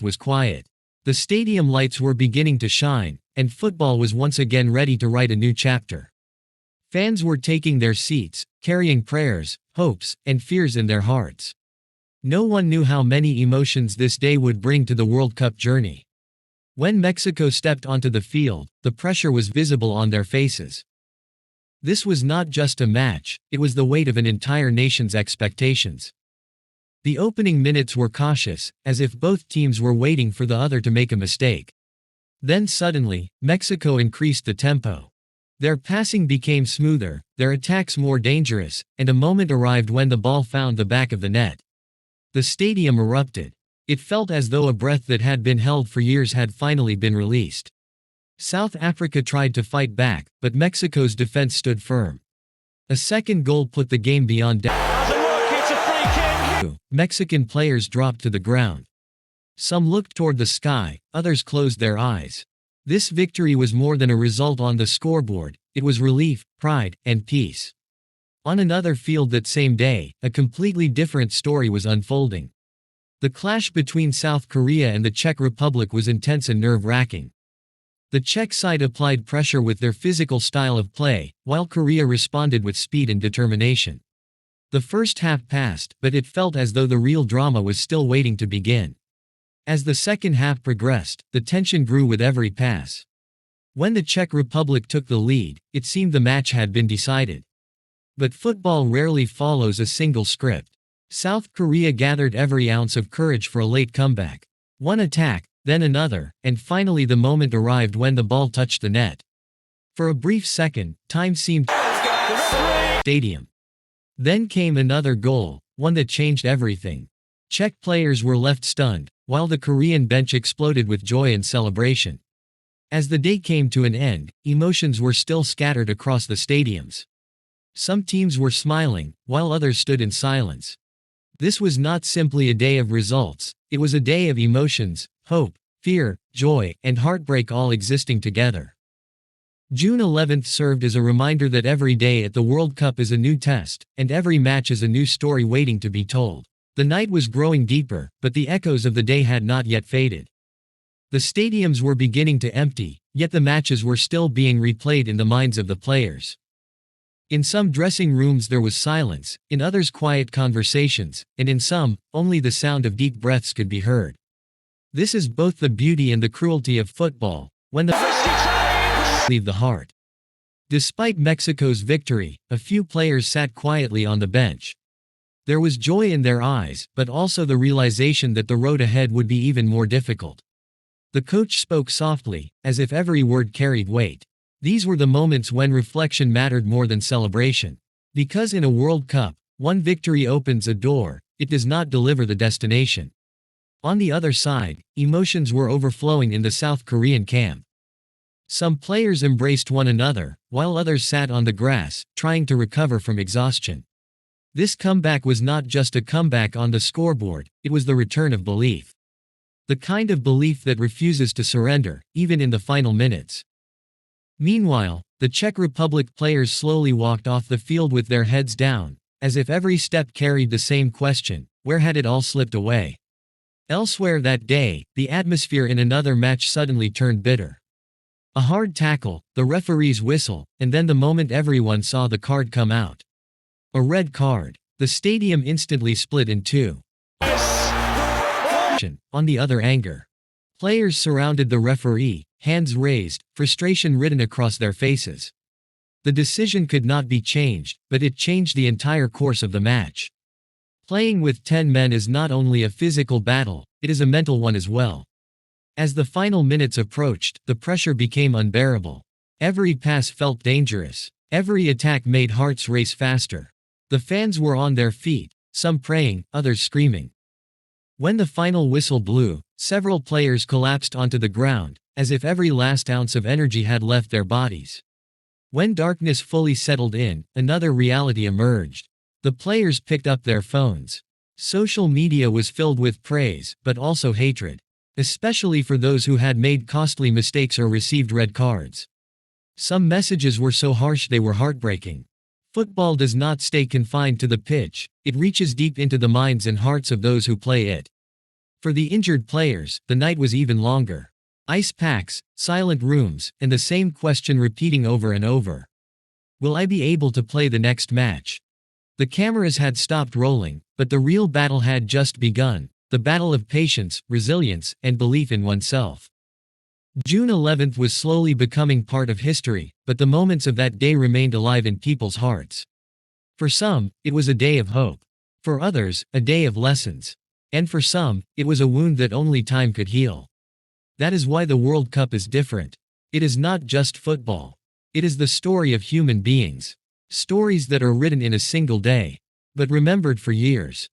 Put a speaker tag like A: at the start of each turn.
A: was quiet. The stadium lights were beginning to shine, and football was once again ready to write a new chapter. Fans were taking their seats, carrying prayers, hopes, and fears in their hearts. No one knew how many emotions this day would bring to the World Cup journey. When Mexico stepped onto the field, the pressure was visible on their faces. This was not just a match, it was the weight of an entire nation's expectations. The opening minutes were cautious, as if both teams were waiting for the other to make a mistake. Then suddenly, Mexico increased the tempo. Their passing became smoother, their attacks more dangerous, and a moment arrived when the ball found the back of the net. The stadium erupted. It felt as though a breath that had been held for years had finally been released. South Africa tried to fight back, but Mexico's defense stood firm. A second goal put the game beyond doubt. Mexican players dropped to the ground. Some looked toward the sky, others closed their eyes. This victory was more than a result on the scoreboard, it was relief, pride, and peace. On another field that same day, a completely different story was unfolding. The clash between South Korea and the Czech Republic was intense and nerve-wracking. The Czech side applied pressure with their physical style of play, while Korea responded with speed and determination. The first half passed, but it felt as though the real drama was still waiting to begin. As the second half progressed, the tension grew with every pass. When the Czech Republic took the lead, it seemed the match had been decided. But football rarely follows a single script. South Korea gathered every ounce of courage for a late comeback. One attack, then another, and finally the moment arrived when the ball touched the net. For a brief second, time seemed stadium. Then came another goal, one that changed everything. Czech players were left stunned, while the Korean bench exploded with joy and celebration. As the day came to an end, emotions were still scattered across the stadiums. Some teams were smiling, while others stood in silence. This was not simply a day of results, it was a day of emotions, hope, fear, joy, and heartbreak all existing together. June 11th served as a reminder that every day at the World Cup is a new test, and every match is a new story waiting to be told. The night was growing deeper, but the echoes of the day had not yet faded. The stadiums were beginning to empty, yet the matches were still being replayed in the minds of the players. In some dressing rooms there was silence, in others quiet conversations, and in some, only the sound of deep breaths could be heard. This is both the beauty and the cruelty of football, when the leave the heart. Despite Mexico's victory, a few players sat quietly on the bench. There was joy in their eyes, but also the realization that the road ahead would be even more difficult. The coach spoke softly, as if every word carried weight. These were the moments when reflection mattered more than celebration. Because in a World Cup, one victory opens a door, it does not deliver the destination. On the other side, emotions were overflowing in the South Korean camp. Some players embraced one another, while others sat on the grass, trying to recover from exhaustion. This comeback was not just a comeback on the scoreboard, it was the return of belief. The kind of belief that refuses to surrender, even in the final minutes. Meanwhile, the Czech Republic players slowly walked off the field with their heads down, as if every step carried the same question: where had it all slipped away? Elsewhere that day, the atmosphere in another match suddenly turned bitter. A hard tackle, the referee's whistle, and then the moment everyone saw the card come out. A red card. The stadium instantly split in two. On the other, anger. Players surrounded the referee, hands raised, frustration written across their faces. The decision could not be changed, but it changed the entire course of the match. Playing with 10 men is not only a physical battle, it is a mental one as well. As the final minutes approached, the pressure became unbearable. Every pass felt dangerous. Every attack made hearts race faster. The fans were on their feet, some praying, others screaming. When the final whistle blew, several players collapsed onto the ground, as if every last ounce of energy had left their bodies. When darkness fully settled in, another reality emerged. The players picked up their phones. Social media was filled with praise, but also hatred. Especially for those who had made costly mistakes or received red cards. Some messages were so harsh they were heartbreaking. Football does not stay confined to the pitch, it reaches deep into the minds and hearts of those who play it. For the injured players, the night was even longer. Ice packs, silent rooms, and the same question repeating over and over. Will I be able to play the next match? The cameras had stopped rolling, but the real battle had just begun. The battle of patience, resilience, and belief in oneself. June 11th was slowly becoming part of history, but the moments of that day remained alive in people's hearts. For some, it was a day of hope. For others, a day of lessons. And for some, it was a wound that only time could heal. That is why the World Cup is different. It is not just football. It is the story of human beings. Stories that are written in a single day, but remembered for years.